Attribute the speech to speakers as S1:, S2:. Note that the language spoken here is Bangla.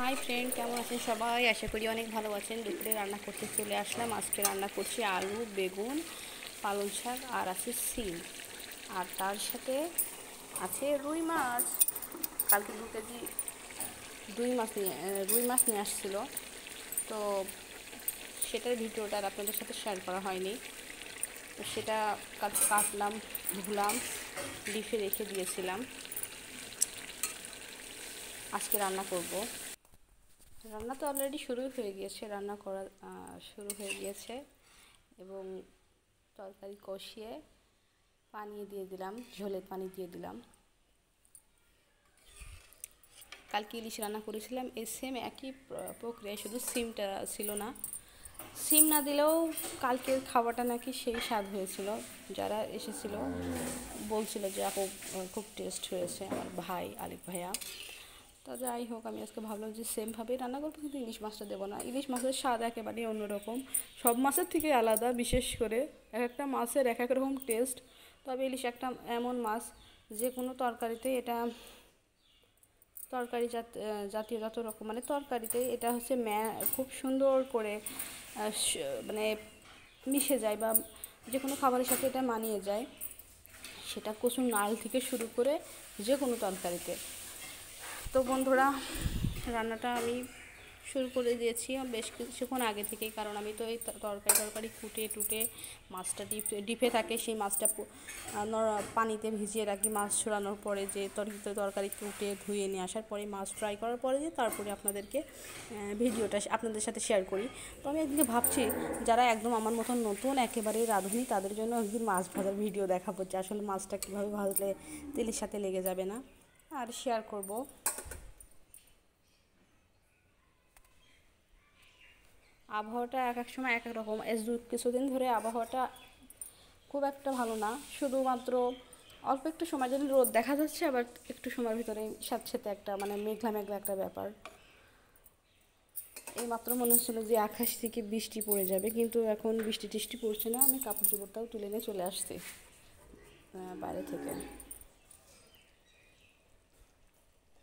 S1: হাই ফ্রেন্ড, কেমন আছেন সবাই? আশা করি অনেক ভালো আছেন। দুপুরে রান্না করতে চলে আসলাম। আজকে রান্না করছি আলু, বেগুন, পালং শাক আর আছে সিম। আর তার সাথে আছে রুই মাছ। কালকে 2 কেজি রুই মাছ নিয়ে আসছিল। তো সেটার ভিডিওটা আর আপনাদের সাথে শেয়ার করা হয়নি। তো সেটা কাটলাম, ধুলাম, ডিপে রেখে দিয়েছিলাম। আজকে রান্না করব। রান্না তো অলরেডি শুরুই হয়ে গিয়েছে, রান্না করা শুরু হয়ে গিয়েছে। এবং তরকারি কষিয়ে পানি দিয়ে দিলাম, ঝোলের পানি দিয়ে দিলাম। কালকে ইলিশ রান্না করেছিলাম, এই সেম একই প্রক্রিয়ায়, শুধু সিমটা ছিল না। সিম না দিলেও কালকের খাবারটা নাকি সেই স্বাদ হয়েছিল। যারা এসেছিল বলছিল যে আপু খুব টেস্ট হয়েছে, আমার ভাই আলিফ ভাইয়া। তো যাই হোক, আমি আজকে ভাবলাম যে সেমভাবেই রান্না করবো, কিন্তু ইলিশ মাছটা দেবো না। ইলিশ মাছের স্বাদ একেবারেই অন্যরকম, সব মাছের থেকে আলাদা। বিশেষ করে এক একটা মাছের এক এক রকম টেস্ট। তবে ইলিশ একটা এমন মাছ, যে কোনো তরকারিতে এটা তরকারি জাতীয় যত রকম মানে তরকারিতে এটা হচ্ছে খুব সুন্দর করে মানে মিশে যায়, বা যে কোনো খাবারের সাথে এটা মানিয়ে যায়। সেটা কচুর নাল থেকে শুরু করে যে কোনো তরকারিতে। তো বন্ধুরা, রান্নাটা আমি শুরু করে দিয়েছি বেশ কিছুক্ষণ আগে থেকেই, কারণ আমি তো এই তরকারি কুটে টুটে মাছটা ডিপে থাকে, সেই মাছটা পানিতে ভিজিয়ে রাখি। মাছ ছড়ানোর পরে যে তরকারি কুটে ধুয়ে নিয়ে আসার পরে মাছ ফ্রাই করার পরে যে তারপরে আপনাদেরকে ভিডিওটা আপনাদের সাথে শেয়ার করি। তো আমি একদিকে ভাবছি, যারা একদম আমার মতন নতুন একেবারে রাঁধুনি, তাদের জন্য একদিন মাছ ভাজার ভিডিও দেখাবো, যে আসলে মাছটা কীভাবে ভাজলে তেলের সাথে লেগে যাবে না, আর শেয়ার করব। আবহাওয়াটা এক এক সময় এক এক রকম। কিছুদিন ধরে আবহাওয়াটা খুব একটা ভালো না। শুধুমাত্র অল্প একটু সময় জন্য রোদ দেখা যাচ্ছে, আবার একটু সময়ের ভিতরে সাথে সাথে একটা মানে মেঘলা মেঘলা একটা ব্যাপার। এই মাত্র মনে হচ্ছিল যে আকাশ থেকে বৃষ্টি পড়ে যাবে, কিন্তু এখন বৃষ্টি টিষ্টি পড়ছে না। আমি কাপড় চোপড়টাও তুলে নিয়ে চলে আসছি বাইরে থেকে।